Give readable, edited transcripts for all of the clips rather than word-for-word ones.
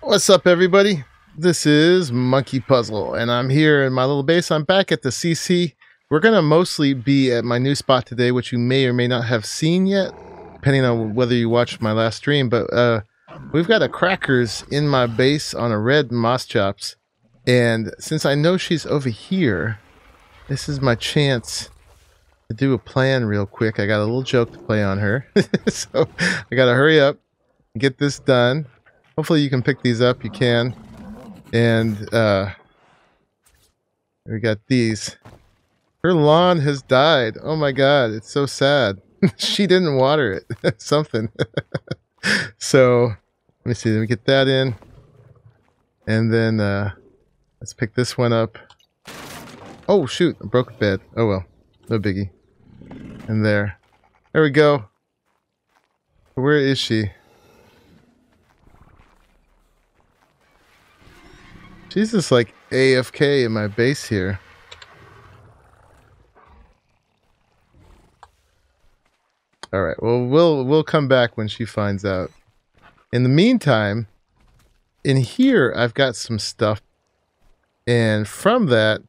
What's up, everybody? This is Monkey Puzzle, and I'm here in my little base. I'm back at the CC. We're going to mostly be at my new spot today, which you may or may not have seen yet, depending on whether you watched my last stream. But we've got a crackers in my base on a red moss chops, and since I know she's over here, this is my chance to do a plan real quick. I got a little joke to play on her, so I got to hurry up and get this done. Hopefully you can pick these up. You can. And we got these. Her lawn has died. Oh my god, it's so sad. She didn't water it. Something. So, let me see. Let me get that in. And then let's pick this one up. Oh shoot, I broke a bed. Oh well, no biggie. And there. There we go. Where is she? She's just like AFK in my base here. Alright, well we'll come back when she finds out. In the meantime, in here I've got some stuff. And from that,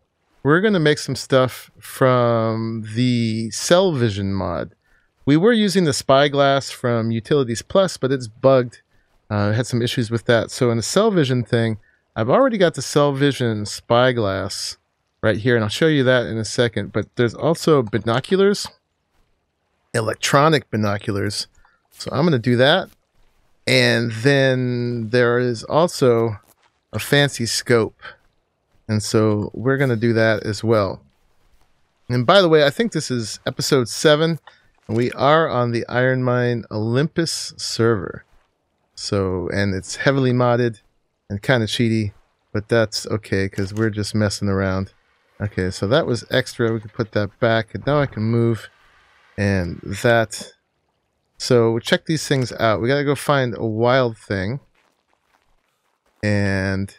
we're gonna make some stuff from the Sal Vision mod. We were using the spyglass from Utilities Plus, but it's bugged. I had some issues with that. So in the Sal Vision thing, I've already got the Sal Vision spyglass right here, and I'll show you that in a second. But there's also binoculars, electronic binoculars. So I'm going to do that. And then there is also a fancy scope. And so we're going to do that as well. And by the way, I think this is episode 7. And we are on the IronMine Olympus server. So, and it's heavily modded and kind of cheaty, but that's okay because we're just messing around. Okay, so that was extra. We can put that back, and now I can move and that. So check these things out. We gotta go find a wild thing, and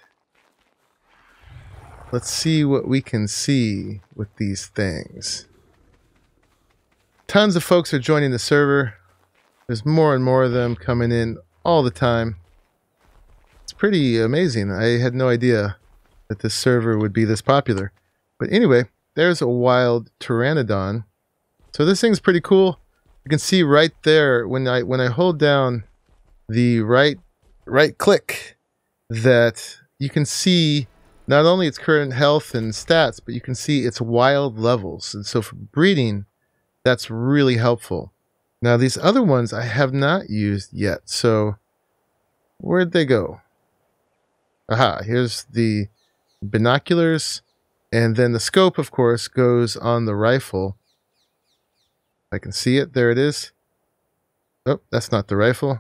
let's see what we can see with these things. Tons of folks are joining the server. There's more and more of them coming in all the time. Pretty amazing. I had no idea that this server would be this popular. But anyway, there's a wild pteranodon. So this thing's pretty cool. You can see right there when I hold down the right click that you can see not only its current health and stats, but you can see its wild levels. And so for breeding, that's really helpful. Now these other ones I have not used yet. So where'd they go? Aha, here's the binoculars, and then the scope, of course, goes on the rifle. I can see it. There it is. Oh, that's not the rifle.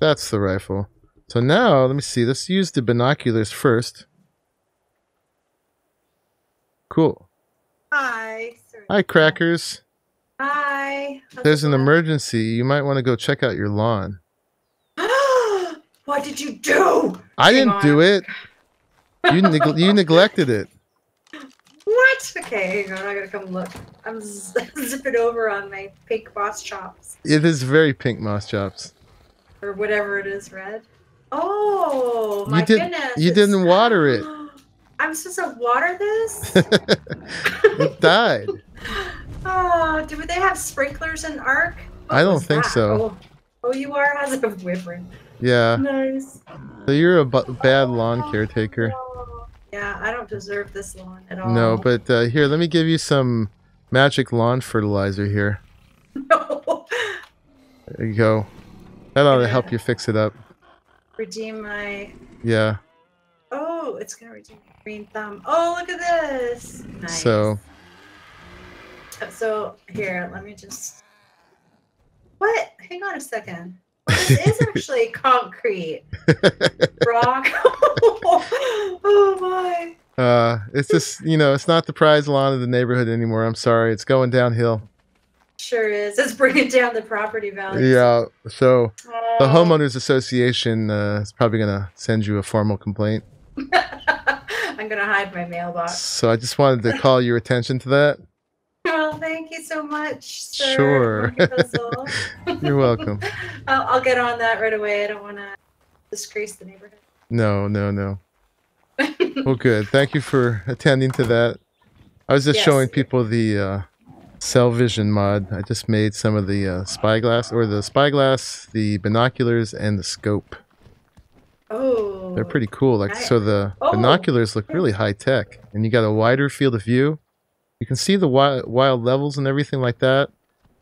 That's the rifle. So now, let me see. Let's use the binoculars first. Cool. Hi. Hi, Crackers. Hi. There's an emergency. You might want to go check out your lawn. What did you do? I didn't do it. You neglected it. What? Okay, hang on. I gotta come look. I'm zipping over on my pink moss chops. It is very pink moss chops. Or whatever it is, red. Oh, my goodness. You didn't water it. I'm supposed to water this? It died. Oh, do they have sprinklers in ARK? I don't think so. Oh, you are? How's it a whimpering? Yeah. Nice. So you're a bad lawn caretaker. Yeah, I don't deserve this lawn at all. No, but here, let me give you some magic lawn fertilizer here. No. There you go. That ought to help you fix it up. Redeem my... Yeah. Oh, it's going to redeem my green thumb. Oh, look at this. Nice. So here, let me just... What? Hang on a second. This is actually concrete. Rock. Oh my. It's just, it's not the prize lawn of the neighborhood anymore. I'm sorry. It's going downhill. Sure is. It's bringing down the property value. Yeah. So the homeowners association is probably going to send you a formal complaint. I'm going to hide my mailbox. So I just wanted to call your attention to that. Well, thank you so much, sir. Sure. You're welcome. I'll get on that right away. I don't want to disgrace the neighborhood. No, no, no. Well, good. Thank you for attending to that. I was just Yes. showing people the Sal Vision mod. I just made some of the spyglass, or the spyglass, the binoculars, and the scope. Oh. They're pretty cool. Like, Nice. so the Oh. binoculars look really high tech, and you got a wider field of view. You can see the wild levels and everything like that.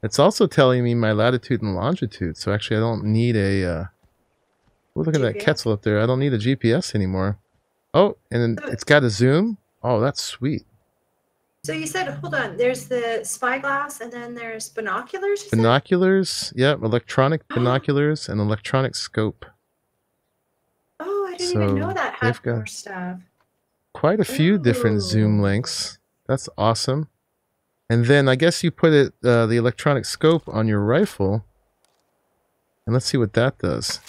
It's also telling me my latitude and longitude. So actually, I don't need a. Oh, look at that GPS? Quetzal up there. I don't need a GPS anymore. Oh, and it's got a zoom. Oh, that's sweet. So you said, hold on, there's the spyglass and then there's binoculars? You said? Binoculars, yep, electronic binoculars and electronic scope. Oh, I didn't So even know that had they've got more stuff. quite a few different zoom Ooh. lengths. That's awesome. And then I guess you put it the electronic scope on your rifle. And let's see what that does.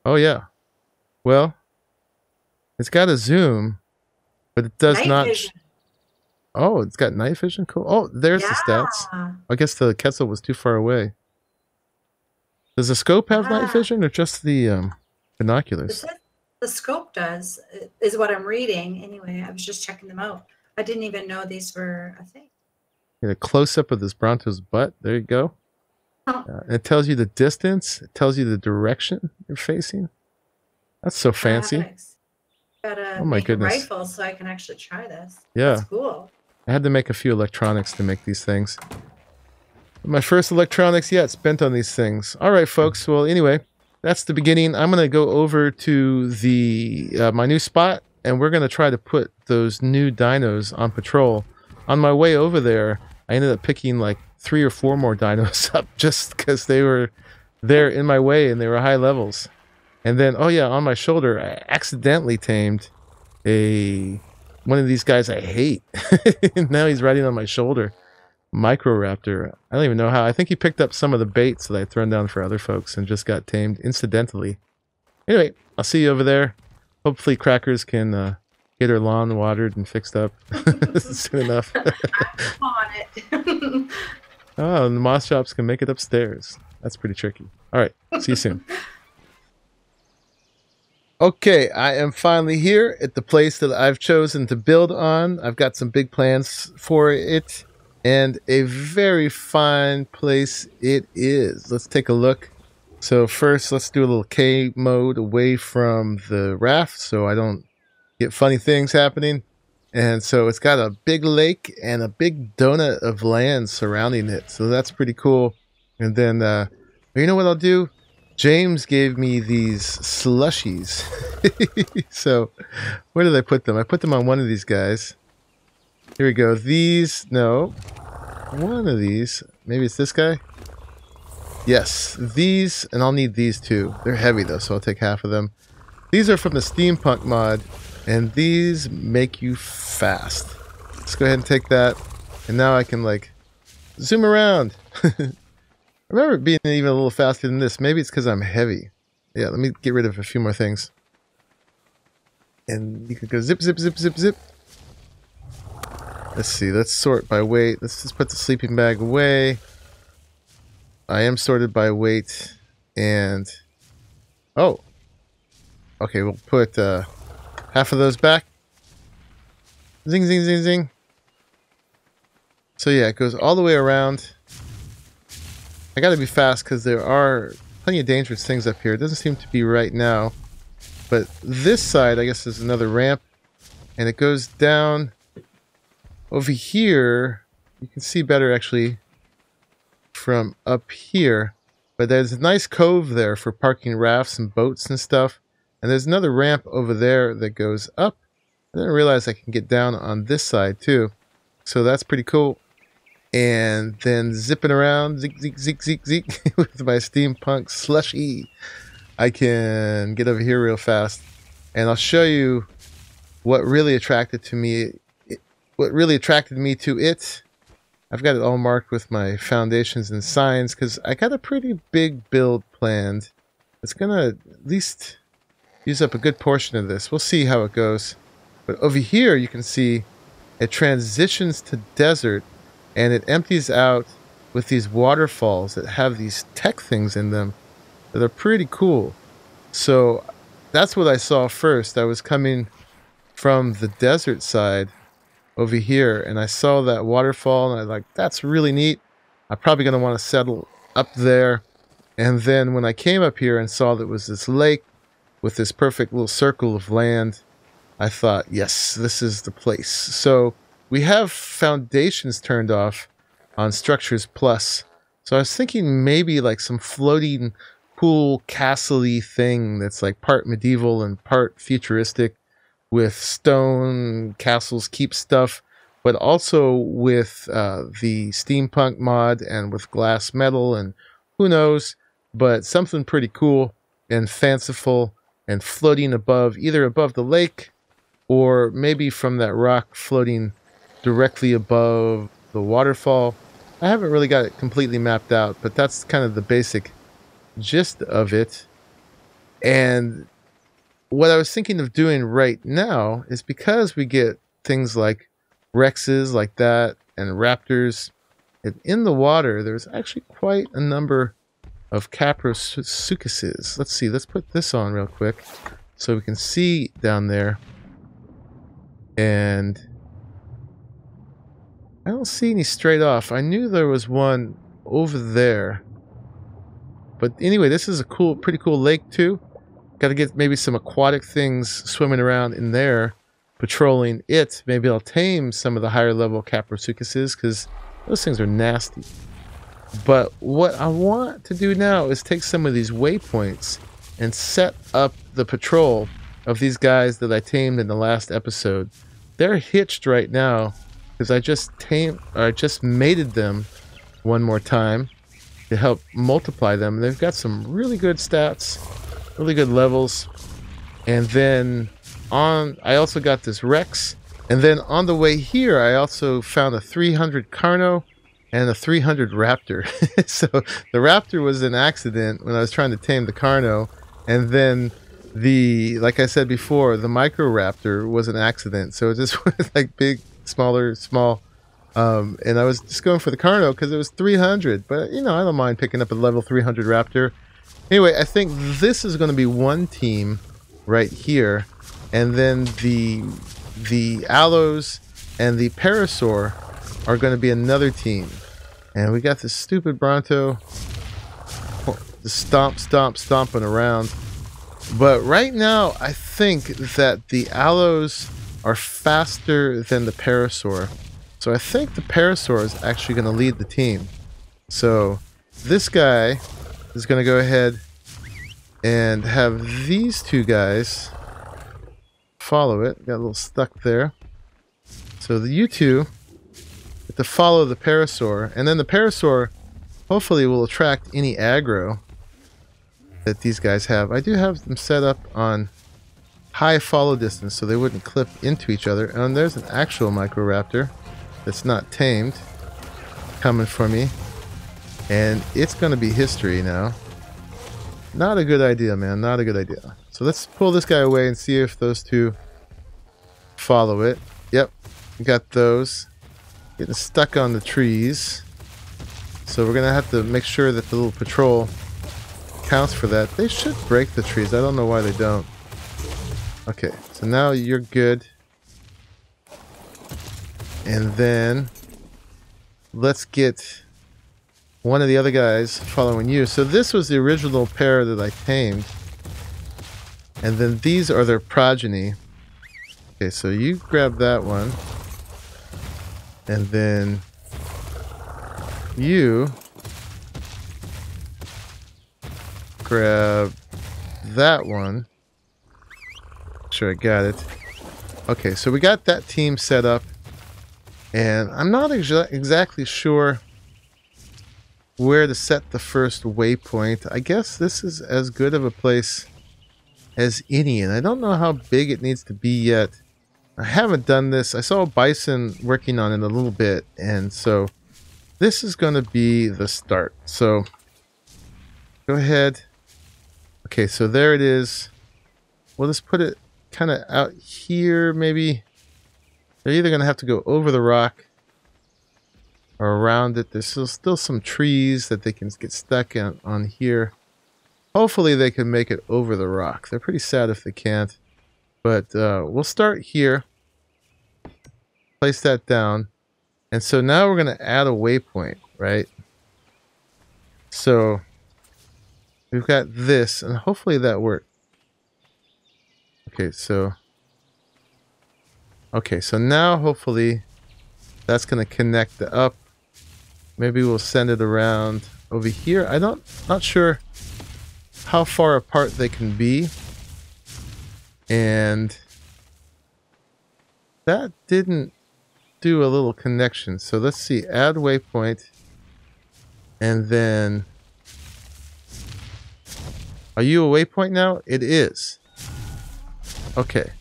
Oh yeah. Well, it's got a zoom, but it does Night not. vision. Oh, it's got night vision. Cool. Oh, there's the stats. Yeah. I guess the Quetzal was too far away. Does the scope have night Ah. vision or just the It binoculars? says the scope does, is what I'm reading. Anyway, I was just checking them out. I didn't even know these were a thing. Get a close up of this Bronto's butt. There you go. Huh. It tells you the distance. It tells you the direction you're facing. That's so fancy. Nice. Gotta Oh my make goodness. a rifle so I can actually try this. Yeah. That's cool. I had to make a few electronics to make these things. My first electronics yet spent on these things. All right, folks. Well, anyway, that's the beginning. I'm going to go over to the my new spot, and we're going to try to put those new dinos on patrol. On my way over there, I ended up picking like 3 or 4 more dinos up just because they were there in my way and they were high levels. And then, oh yeah, on my shoulder, I accidentally tamed one of these guys I hate. Now he's riding on my shoulder. Microraptor. I don't even know how. I think he picked up some of the baits that I'd thrown down for other folks and just got tamed incidentally. Anyway, I'll see you over there. Hopefully Crackers can get her lawn watered and fixed up soon enough. I'm on it. Oh, and the moss shops can make it upstairs. That's pretty tricky. All right, see you soon. Okay, I am finally here at the place that I've chosen to build on. I've got some big plans for it, and a very fine place it is. Let's take a look. So first, let's do a little K mode away from the raft so I don't get funny things happening. And so it's got a big lake and a big donut of land surrounding it. So that's pretty cool. And then, you know what I'll do? James gave me these slushies. So where did I put them? I put them on one of these guys. Here we go. These, no. One of these. Maybe it's this guy? Yes. These, and I'll need these too. They're heavy though, so I'll take half of them. These are from the Steampunk mod, and these make you fast. Let's go ahead and take that. And now I can, like, zoom around. I remember it being even a little faster than this. Maybe it's because I'm heavy. Yeah, let me get rid of a few more things. And you could go zip, zip, zip, zip, zip. Let's see. Let's sort by weight. Let's just put the sleeping bag away. I am sorted by weight. And... oh. Okay, we'll put half of those back. Zing, zing, zing, zing. So yeah, it goes all the way around. I gotta be fast because there are plenty of dangerous things up here. It doesn't seem to be right now. But this side, I guess, is another ramp. And it goes down over here. You can see better, actually, from up here. But there's a nice cove there for parking rafts and boats and stuff. And there's another ramp over there that goes up. I didn't realize I can get down on this side, too. So that's pretty cool. And then zipping around, zig, zig, zig, zig, zig, with my steampunk slushy, I can get over here real fast. And I'll show you what really attracted me to it. I've got it all marked with my foundations and signs because I got a pretty big build planned. It's gonna at least use up a good portion of this. We'll see how it goes. But over here you can see it transitions to desert. And it empties out with these waterfalls that have these tech things in them that are pretty cool. So that's what I saw first. I was coming from the desert side over here, and I saw that waterfall, and I was like, that's really neat. I'm probably going to want to settle up there. And then when I came up here and saw that it was this lake with this perfect little circle of land, I thought, yes, this is the place. So we have foundations turned off on Structures Plus. So I was thinking maybe like some floating, cool, castle-y thing that's like part medieval and part futuristic, with stone castles, keep stuff, but also with the steampunk mod and with glass metal and who knows, but something pretty cool and fanciful and floating above, either above the lake or maybe from that rock floating directly above the waterfall. I haven't really got it completely mapped out, but that's kind of the basic gist of it. And what I was thinking of doing right now is, because we get things like Rexes like that and Raptors, and in the water there's actually quite a number of Caprosuchuses. Let's see, let's put this on real quick so we can see down there. And I don't see any straight off. I knew there was one over there. But anyway, this is a pretty cool lake too. Got to get maybe some aquatic things swimming around in there, patrolling it. Maybe I'll tame some of the higher level Caprosuchuses, because those things are nasty. But what I want to do now is take some of these waypoints and set up the patrol of these guys that I tamed in the last episode. They're hitched right now because I just mated them one more time to help multiply them. They've got some really good stats, really good levels. And then I also got this Rex. And then on the way here, I also found a 300 Carno and a 300 Raptor. So the Raptor was an accident when I was trying to tame the Carno. And then like I said before, the Micro Raptor was an accident. So it just went like big, smaller, small. And I was just going for the Carno because it was 300. But, you know, I don't mind picking up a level 300 Raptor. Anyway, I think this is going to be one team right here. And then the Aloes and the Parasaur are going to be another team. And we got this stupid Bronto just stomping around. But right now, I think that the Aloes are faster than the Parasaur. So I think the Parasaur is actually going to lead the team. So this guy is going to go ahead and have these two guys follow it. Got a little stuck there. So you two have to follow the Parasaur, and then the Parasaur hopefully will attract any aggro that these guys have. I do have them set up on high follow distance so they wouldn't clip into each other. And there's an actual Microraptor that's not tamed coming for me, and it's going to be history now. Not a good idea, man. Not a good idea. So let's pull this guy away and see if those two follow it. Yep, we got those getting stuck on the trees. So we're going to have to make sure that the little patrol counts for that. They should break the trees. I don't know why they don't. Okay, so now you're good. And then let's get one of the other guys following you. So this was the original pair that I tamed. And then these are their progeny. Okay, so you grab that one. And then you grab that one. Sure, I got it. Okay, so we got that team set up. And I'm not exactly sure where to set the first waypoint. I guess this is as good of a place as any, and I don't know how big it needs to be yet. I haven't done this. I saw Bison working on it a little bit, and so this is going to be the start. So go ahead. Okay, so there it is. We'll just put it kind of out here, maybe. They're either going to have to go over the rock or around it. There's still some trees that they can get stuck on here. Hopefully they can make it over the rock. They're pretty sad if they can't. But we'll start here. Place that down. And so now we're going to add a waypoint, right? So we've got this, and hopefully that worked. Okay, so now hopefully that's going to connect the up. Maybe we'll send it around over here. Not sure how far apart they can be. And that didn't do a little connection. So let's see, add waypoint. And then, are you a waypoint now? It is. Okay.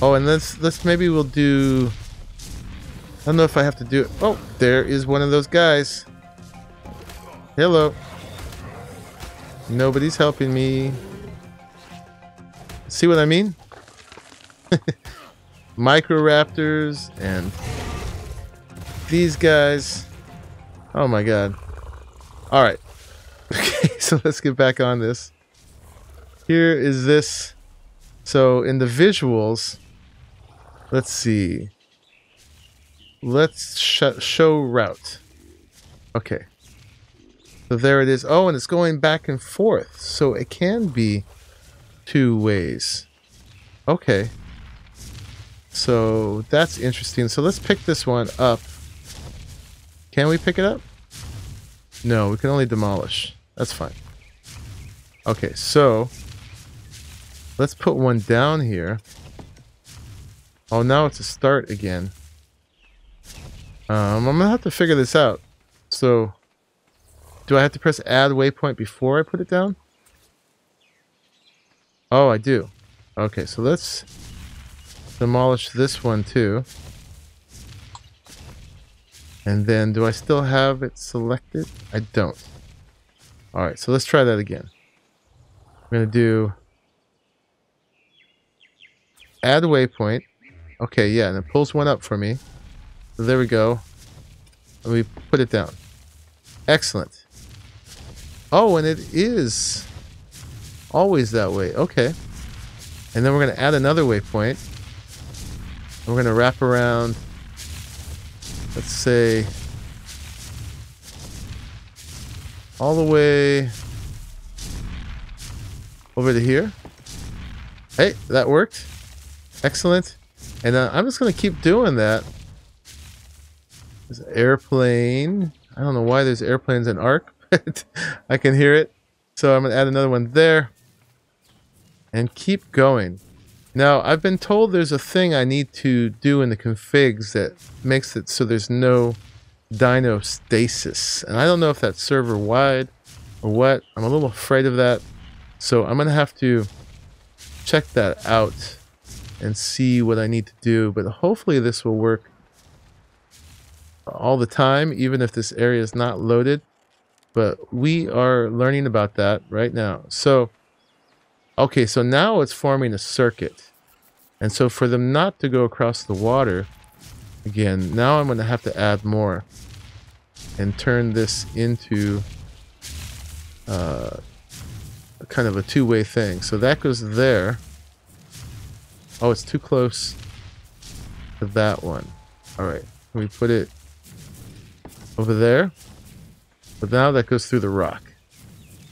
Oh, and let's maybe we'll do, I don't know if I have to do it. Oh, there is one of those guys. Hello. Nobody's helping me. See what I mean? Microraptors and these guys. Oh my god. Alright. Okay, so let's get back on this. Here is this. So in the visuals, let's see. Let's show route. Okay. So there it is. Oh, and it's going back and forth. So it can be 2 ways. Okay. So that's interesting. So let's pick this one up. Can we pick it up? No, we can only demolish. That's fine. Okay, so let's put one down here. Oh, now it's a start again. I'm gonna have to figure this out. So do I have to press add waypoint before I put it down? Oh, I do. Okay, so let's demolish this one too. And then do I still have it selected? I don't. Alright, so let's try that again. I'm going to do add waypoint. Okay, yeah, and it pulls one up for me. So there we go. Let me put it down. Excellent. Oh, and it is always that way. Okay. And then we're going to add another waypoint. We're going to wrap around, let's say, all the way over to here. Hey, that worked. Excellent. And I'm just going to keep doing that. There's an airplane. I don't know why there's airplanes in ARK, but I can hear it. So I'm going to add another one there. And keep going. Now, I've been told there's a thing I need to do in the configs that makes it so there's no dino stasis. And I don't know if that's server-wide or what. I'm a little afraid of that. So I'm going to have to check that out and see what I need to do. But hopefully this will work all the time, even if this area is not loaded. But we are learning about that right now. So, okay, so now it's forming a circuit. And so for them not to go across the water, again, now I'm going to have to add more and turn this into kind of a two-way thing. So that goes there. Oh, it's too close to that one. All right, we put it over there. But now that goes through the rock.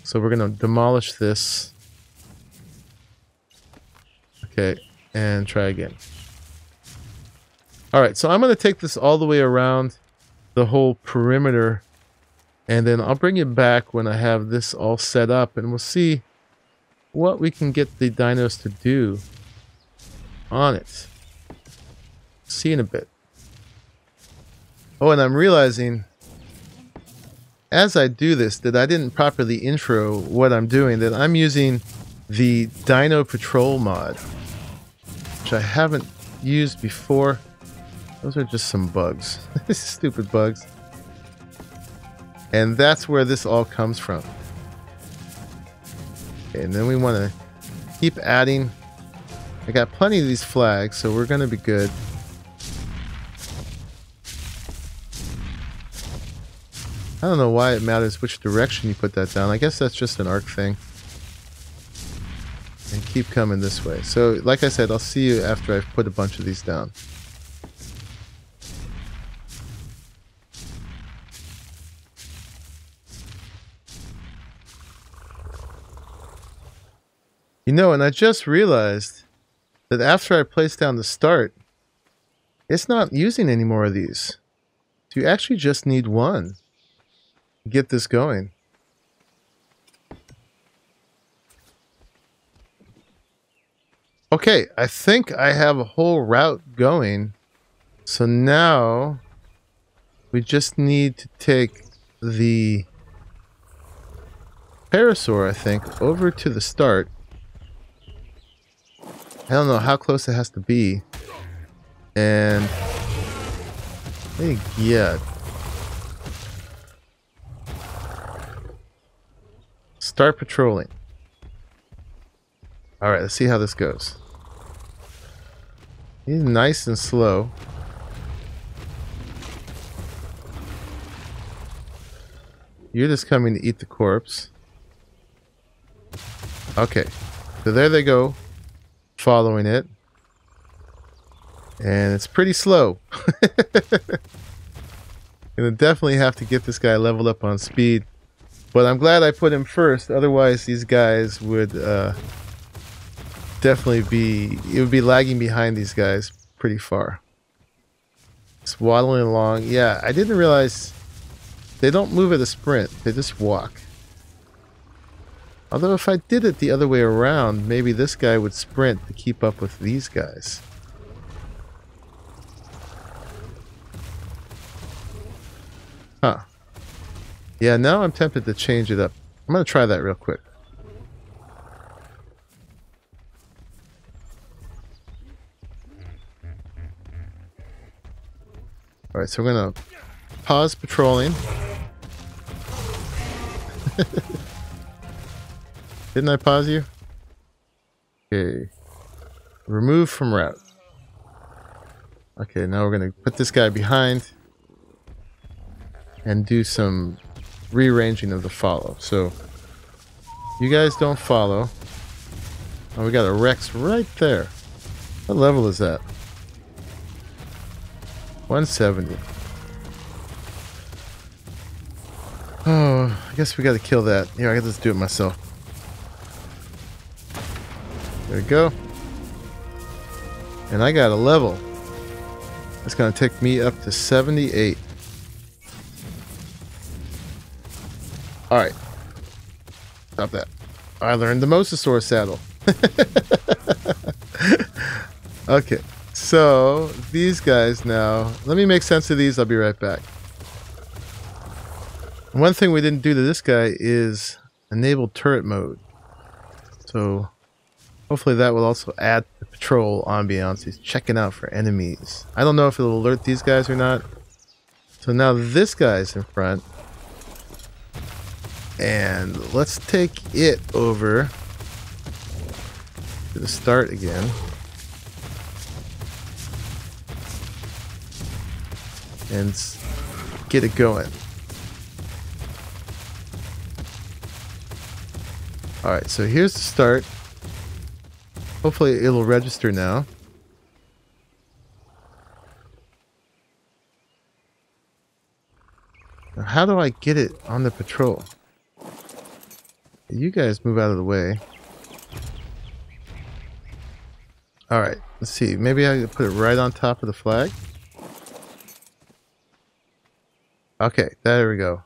So we're going to demolish this. Okay, and try again. Alright, so I'm going to take this all the way around the whole perimeter. And then I'll bring it back when I have this all set up. And we'll see what we can get the dinos to do on it. See in a bit. Oh, and I'm realizing as I do this that I didn't properly intro what I'm doing. That I'm using the Dino Patrol mod, which I haven't used before. Those are just some bugs. Stupid bugs. And that's where this all comes from. Okay, and then we want to keep adding. I got plenty of these flags, so we're going to be good. I don't know why it matters which direction you put that down. I guess that's just an ARK thing. keep coming this way. So, like I said, I'll see you after I've put a bunch of these down. You know, and I just realized that after I place down the start, it's not using any more of these. So you actually just need one to get this going. Okay, I think I have a whole route going. So now we just need to take the parasaur, I think, over to the start. I don't know how close it has to be. And yeah. Start patrolling. Alright, let's see how this goes. He's nice and slow. You're just coming to eat the corpse. Okay. So there they go. Following it. And it's pretty slow. Gonna definitely have to get this guy leveled up on speed. But I'm glad I put him first. Otherwise, these guys would definitely be... It would be lagging behind these guys pretty far. It's waddling along. Yeah, I didn't realize they don't move at a sprint. They just walk. Although if I did it the other way around, maybe this guy would sprint to keep up with these guys. Huh. Yeah, now I'm tempted to change it up. I'm going to try that real quick. Alright, so we're going to pause patrolling. Didn't I pause you? Okay. Remove from route. Okay, now we're going to put this guy behind and do some rearranging of the follow. So, you guys don't follow. Oh, we got a Rex right there. What level is that? 170. Oh, I guess we got to kill that. Here, I got to just do it myself. There we go. And I got a level. It's going to take me up to 78. Alright. Stop that. I learned the Mosasaur saddle. Okay. So, these guys now... Let me make sense of these. I'll be right back. One thing we didn't do to this guy is enable turret mode. So... hopefully that will also add the patrol ambiance. He's checking out for enemies. I don't know if it'll alert these guys or not. So now this guy's in front. And let's take it over to the start again. And get it going. Alright, so here's the start. Hopefully it'll register now. Now how do I get it on the patrol? You guys move out of the way. Alright, let's see. Maybe I can put it right on top of the flag. Okay, there we go.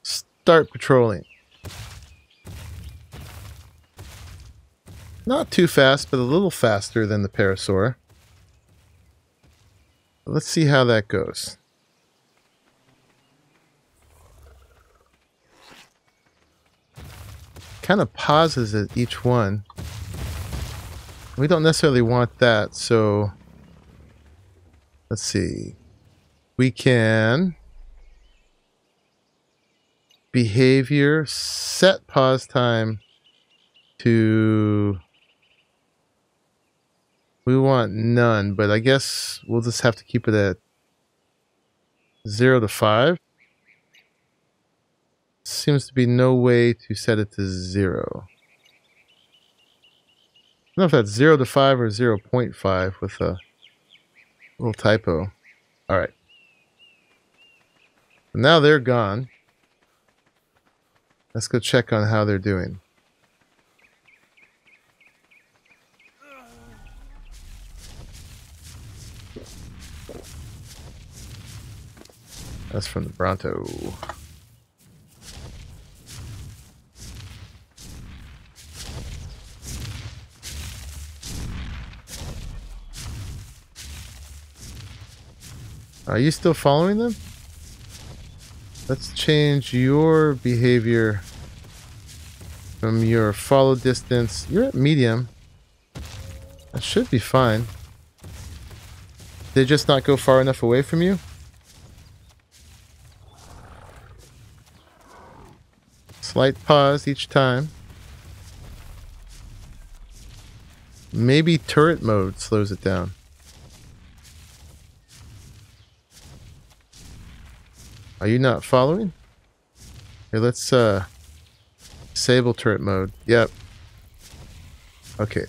Start patrolling. Not too fast, but a little faster than the parasaur. Let's see how that goes. Kind of pauses at each one. We don't necessarily want that, so let's see. We can behavior, set pause time to... We want none, but I guess we'll just have to keep it at 0 to 5. Seems to be no way to set it to 0. know if that's 0 to 5 or 0.5 with a little typo. Alright. Now they're gone. Let's go check on how they're doing. That's from the Bronto. Are you still following them? Let's change your behavior from your follow distance. You're at medium. That should be fine. Did they just not go far enough away from you? Slight pause each time. Maybe turret mode slows it down. Are you not following? Here, let's disable turret mode. Yep. Okay.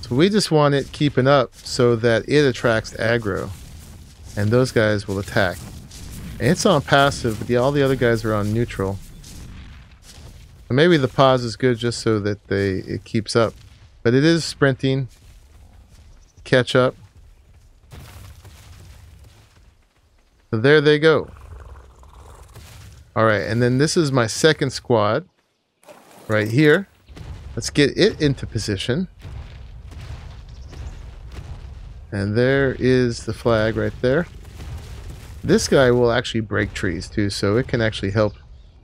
So we just want it keeping up so that it attracts aggro. And those guys will attack. And it's on passive, but all the other guys are on neutral. And maybe the pause is good just so that it keeps up. But it is sprinting. Catch up. So there they go. Alright, and then this is my second squad. Right here. Let's get it into position. And there is the flag right there. This guy will actually break trees too, so it can actually help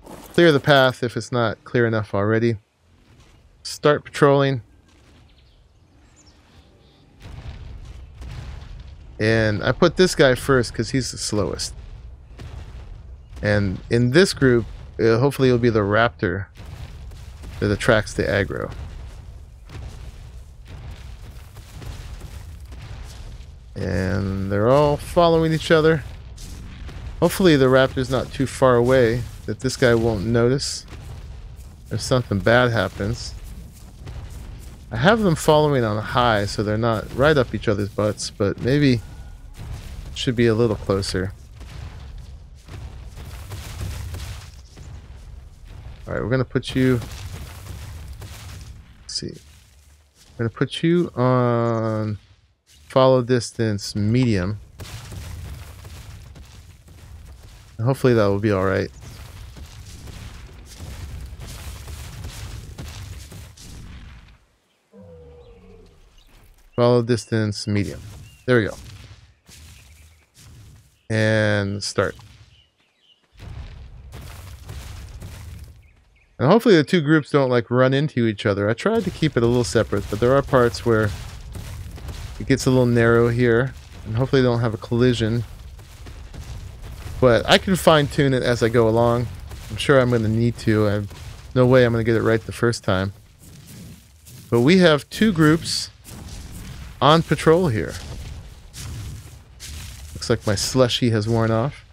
clear the path if it's not clear enough already. Start patrolling. And I put this guy first because he's the slowest. And in this group, hopefully it'll be the raptor that attracts the aggro. And they're all following each other. Hopefully the raptor's not too far away that this guy won't notice if something bad happens. I have them following on high so they're not right up each other's butts, but maybe it should be a little closer. Alright, we're going to put you... Let's see. We're going to put you on follow distance medium. And hopefully that will be alright. Follow distance medium. There we go. And start. And hopefully the two groups don't like run into each other. I tried to keep it a little separate, but there are parts where it gets a little narrow here. And hopefully they don't have a collision. But I can fine tune it as I go along. I'm sure I'm going to need to. I have no way I'm going to get it right the first time. But we have two groups on patrol here. Looks like my slushy has worn off.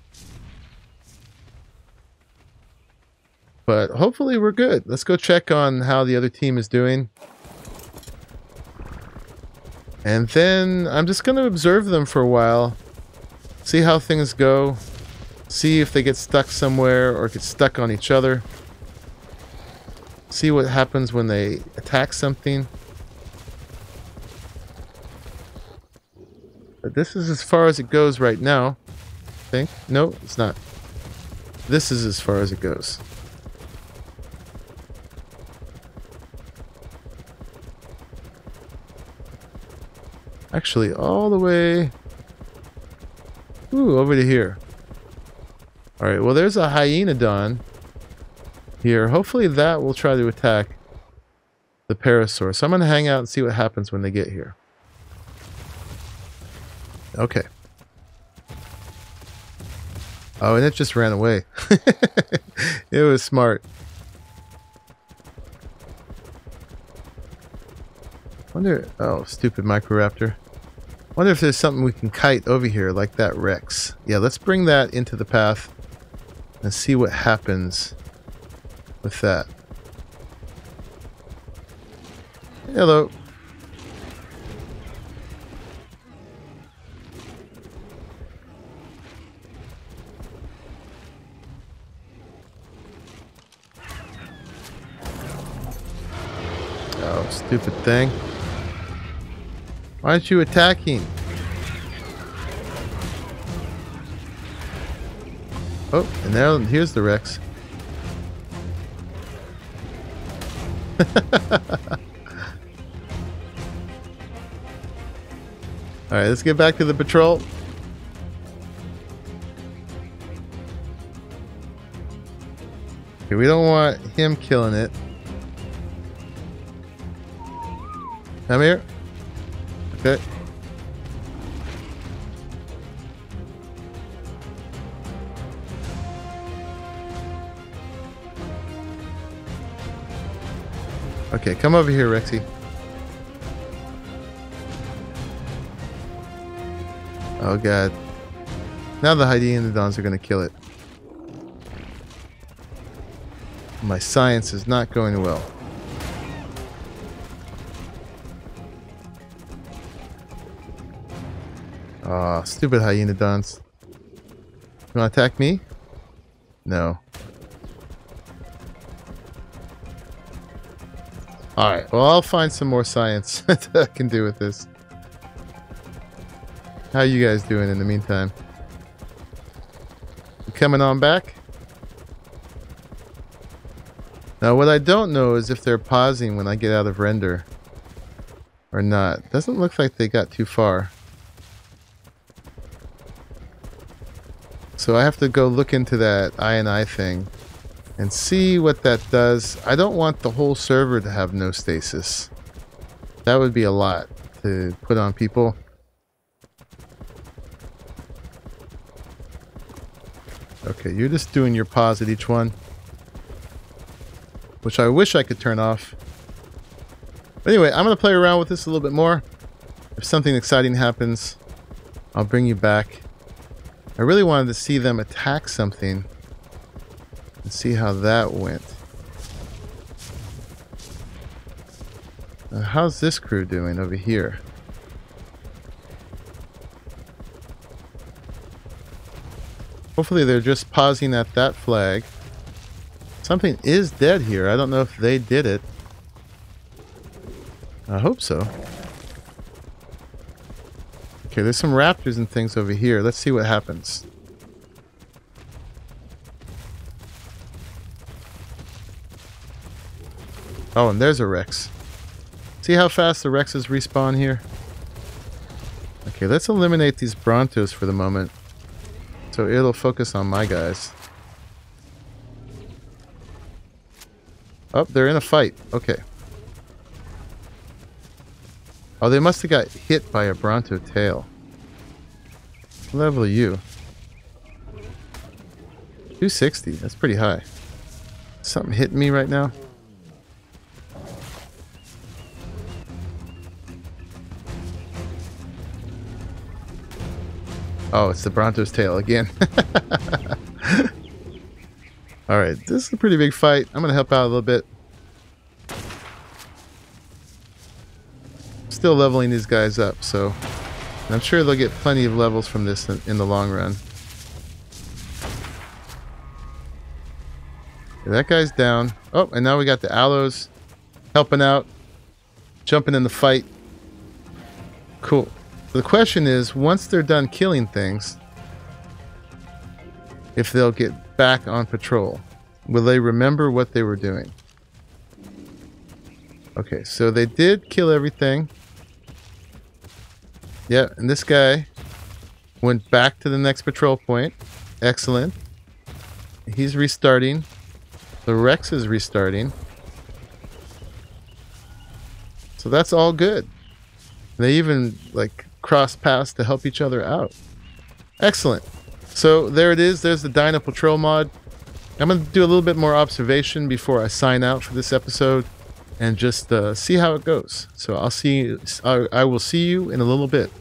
But hopefully we're good. Let's go check on how the other team is doing. And then I'm just going to observe them for a while. See how things go. See if they get stuck somewhere or get stuck on each other. See what happens when they attack something. But this is as far as it goes right now. I think. No, it's not. This is as far as it goes. Actually, all the way... Ooh, over to here. Alright, well there's a hyenodon here. Hopefully that will try to attack the parasaur. So I'm going to hang out and see what happens when they get here. Okay. Oh, and it just ran away. It was smart. Wonder... Oh, stupid Microraptor. Wonder if there's something we can kite over here like that Rex. Yeah, let's bring that into the path and see what happens with that. Hello. Oh, stupid thing. Why aren't you attacking? Oh, and now here's the Rex. Alright, let's get back to the patrol. Okay, we don't want him killing it. Come here. Okay. Okay, come over here, Rexy. Oh god. Now the hyenodons are gonna kill it. My science is not going well. Aw, stupid hyenodons. You wanna attack me? No. Alright, well I'll find some more science that I can do with this. How you guys doing in the meantime? You coming on back? Now what I don't know is if they're pausing when I get out of render or not. Doesn't look like they got too far. So I have to go look into that INI thing and see what that does. I don't want the whole server to have no stasis. That would be a lot to put on people. Okay, you're just doing your pause at each one, which I wish I could turn off. But anyway, I'm going to play around with this a little bit more. If something exciting happens, I'll bring you back. I really wanted to see them attack something and see how that went. How's this crew doing over here? Hopefully they're just pausing at that flag. Something is dead here. I don't know if they did it. I hope so. Okay, there's some raptors and things over here. Let's see what happens. Oh, and there's a Rex. See how fast the Rexes respawn here? Okay, let's eliminate these Brontos for the moment, so it'll focus on my guys. Oh, they're in a fight. Okay. Oh, they must have got hit by a Bronto tail. What level are you? 260. That's pretty high. Something hitting me right now? Oh, it's the Bronto's tail again. Alright, this is a pretty big fight. I'm going to help out a little bit. Still leveling these guys up, so I'm sure they'll get plenty of levels from this in the long run. Okay, that guy's down. Oh, and now we got the aloes helping out, jumping in the fight. Cool. The question is, once they're done killing things, if they'll get back on patrol, will they remember what they were doing? Okay, so they did kill everything. Yeah, and this guy went back to the next patrol point. Excellent. He's restarting. The Rex is restarting. So that's all good. They even, like, cross paths to help each other out. Excellent. So there it is. There's the Dino Patrol mod. I'm going to do a little bit more observation before I sign out for this episode and just see how it goes. So I'll see. I will see you in a little bit.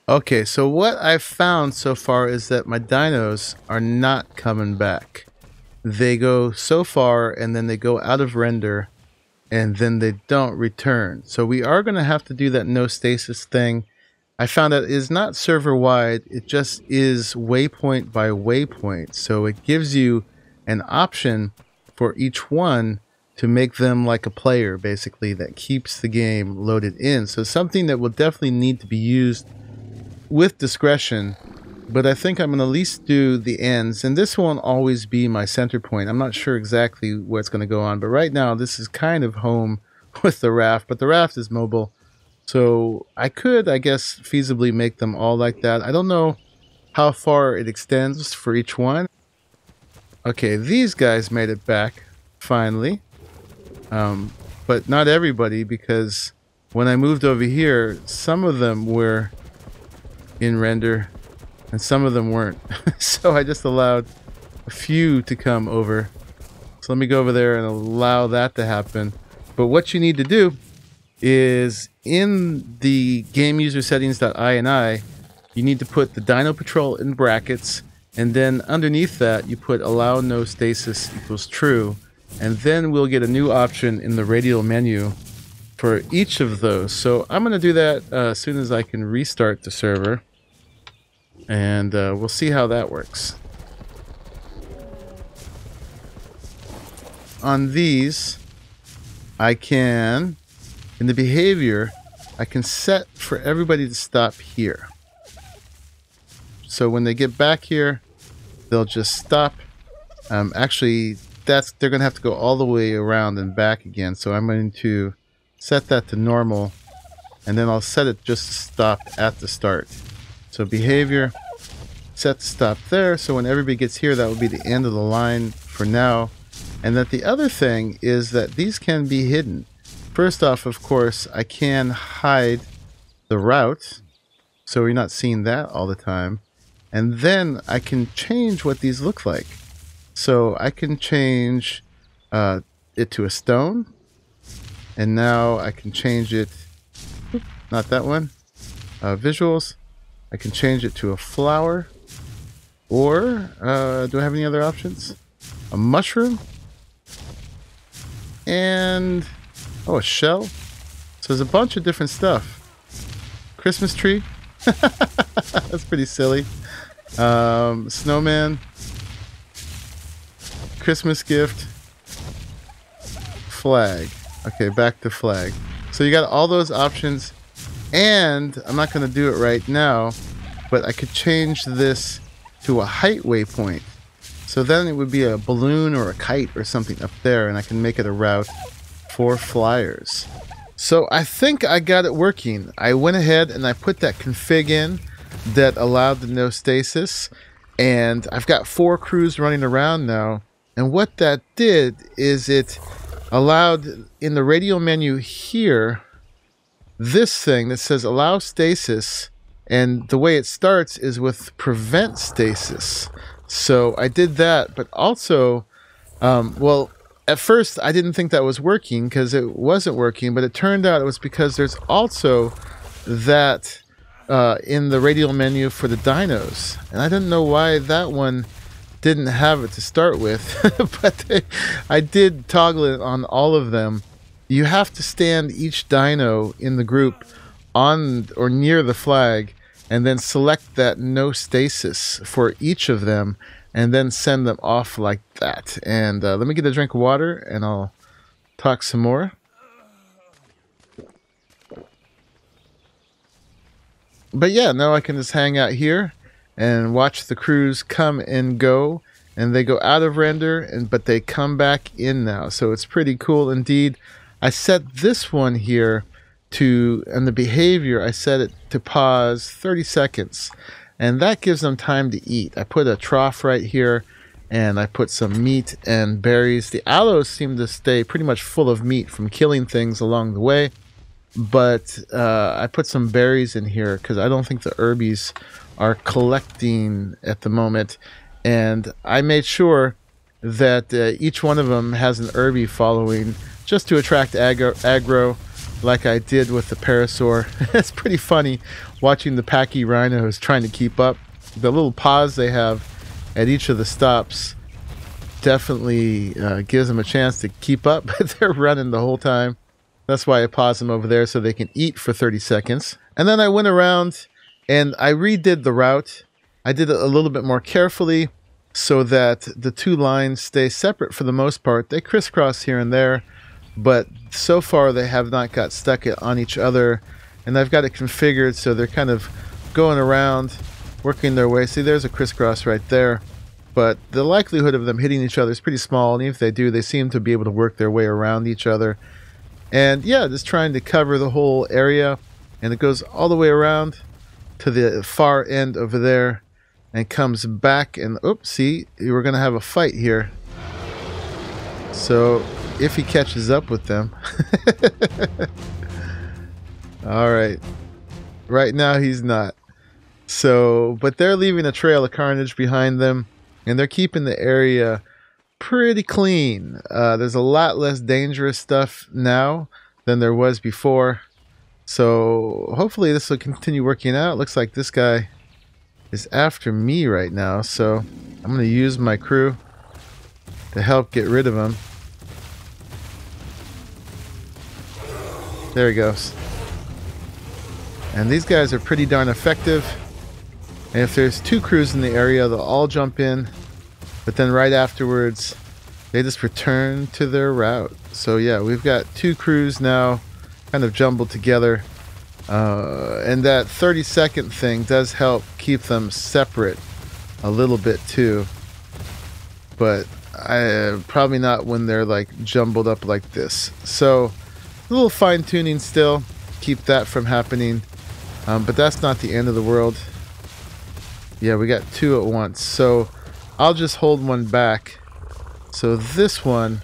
Okay, so what I've found so far is that my dinos are not coming back. They go so far and then they go out of render and then they don't return. So we are going to have to do that no stasis thing. I found out it is not server wide, it just is waypoint by waypoint. So it gives you an option for each one to make them like a player, basically, that keeps the game loaded in. So something that will definitely need to be used with discretion, but I think I'm going to at least do the ends, and this won't always be my center point. I'm not sure exactly what's going to go on, but right now this is kind of home with the raft, but the raft is mobile. So I could, I guess, feasibly make them all like that. I don't know how far it extends for each one. Okay, these guys made it back, finally. But not everybody, because when I moved over here, some of them were in render and some of them weren't. So I just allowed a few to come over. So let me go over there and allow that to happen. But what you need to do is in the game user settings.ini, you need to put the Dino Patrol in brackets, and then underneath that you put allow no stasis equals true, and then we'll get a new option in the radial menu for each of those. So I'm going to do that as soon as I can restart the server, and we'll see how that works. On these, I can, in the behavior, I can set for everybody to stop here. So when they get back here, they'll just stop. Actually, they're going to have to go all the way around and back again. So I'm going to set that to normal, and then I'll set it just to stop at the start. So behavior, set to stop there. So when everybody gets here, that will be the end of the line for now. And that the other thing is that these can be hidden. First off, of course, I can hide the route, so you're not seeing that all the time. And then I can change what these look like. So I can change it to a stone. And now I can change it, not that one, visuals. I can change it to a flower. Or, do I have any other options? A mushroom. And, oh, a shell. So there's a bunch of different stuff. Christmas tree. That's pretty silly. Snowman. Christmas gift. Flag. Okay, back to flag. So you got all those options. And I'm not going to do it right now, but I could change this to a height waypoint. So then it would be a balloon or a kite or something up there, and I can make it a route for flyers. So I think I got it working. I went ahead and I put that config in that allowed the no stasis, and I've got 4 crews running around now. And what that did is it allowed in the radial menu here this thing that says allow stasis, and the way it starts is with prevent stasis. So I did that, but also, well, at first I didn't think that was working because it wasn't working, but it turned out it was because there's also that in the radial menu for the dinos. And I didn't know why that one didn't have it to start with, but I did toggle it on all of them. You have to stand each dino in the group on or near the flag, and then select that no stasis for each of them, and then send them off like that. And let me get a drink of water, and I'll talk some more. But yeah, now I can just hang out here and watch the crews come and go, and they go out of render, but they come back in now. So it's pretty cool indeed. I set this one here to, and the behavior, I set it to pause 30 seconds, and that gives them time to eat. I put a trough right here, and I put some meat and berries. The aloes seem to stay pretty much full of meat from killing things along the way, but I put some berries in here because I don't think the herbies are collecting at the moment, and I made sure that each one of them has an herbie following just to attract aggro, like I did with the parasaur. It's pretty funny watching the packy rhinos trying to keep up. The little pause they have at each of the stops definitely gives them a chance to keep up, but they're running the whole time. That's why I paused them over there so they can eat for 30 seconds. And then I went around and I redid the route. I did it a little bit more carefully so that the two lines stay separate for the most part. They crisscross here and there, but so far they have not got stuck on each other. And I've got it configured so they're kind of going around, working their way. See, there's a crisscross right there. But the likelihood of them hitting each other is pretty small. And if they do, they seem to be able to work their way around each other. And yeah, just trying to cover the whole area. And it goes all the way around to the far end over there and comes back. And oops, see, we're going to have a fight here. So if he catches up with them. All right. Right now he's not. So, but they're leaving a trail of carnage behind them. And they're keeping the area pretty clean. There's a lot less dangerous stuff now than there was before. So hopefully this will continue working out. Looks like this guy is after me right now. So I'm going to use my crew to help get rid of him. There he goes. And these guys are pretty darn effective. And if there's two crews in the area, they'll all jump in. But then right afterwards, they just return to their route. So yeah, we've got two crews now kind of jumbled together. And that 30-second thing does help keep them separate a little bit too. But probably not when they're like jumbled up like this. So a little fine-tuning still. Keep that from happening. But that's not the end of the world. Yeah, we got two at once. So I'll just hold one back. So this one,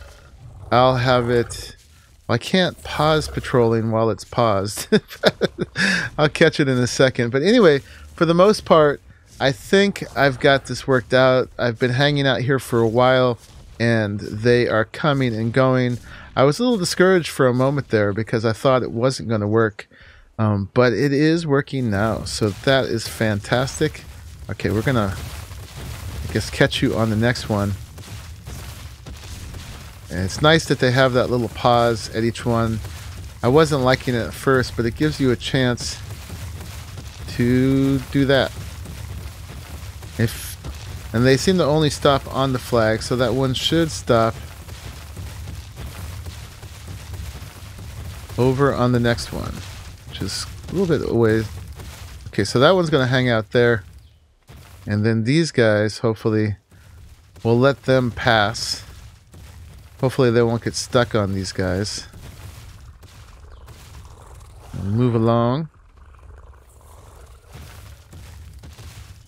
I'll have it... Well, I can't pause patrolling while it's paused. I'll catch it in a second. But anyway, for the most part, I think I've got this worked out. I've been hanging out here for a while, and they are coming and going. I was a little discouraged for a moment there because I thought it wasn't going to work. But it is working now. So that is fantastic. Okay, we're going to, I guess, catch you on the next one. And it's nice that they have that little pause at each one. I wasn't liking it at first, but it gives you a chance to do that. And they seem to only stop on the flag, so that one should stop over on the next one, which is a little bit away. Okay, so that one's going to hang out there. And then these guys, hopefully, we'll let them pass. Hopefully they won't get stuck on these guys. Move along.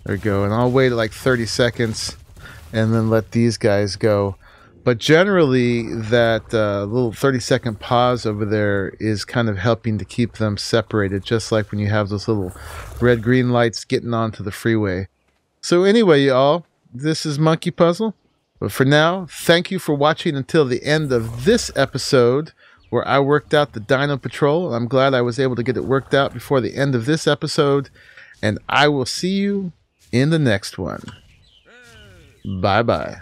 There we go. And I'll wait like 30 seconds and then let these guys go. But generally that little 30-second pause over there is kind of helping to keep them separated, just like when you have those little red-green lights getting onto the freeway. So anyway, y'all, this is Monkey Puzzle. But for now, thank you for watching until the end of this episode where I worked out the Dino Patrol. I'm glad I was able to get it worked out before the end of this episode. And I will see you in the next one. Bye-bye.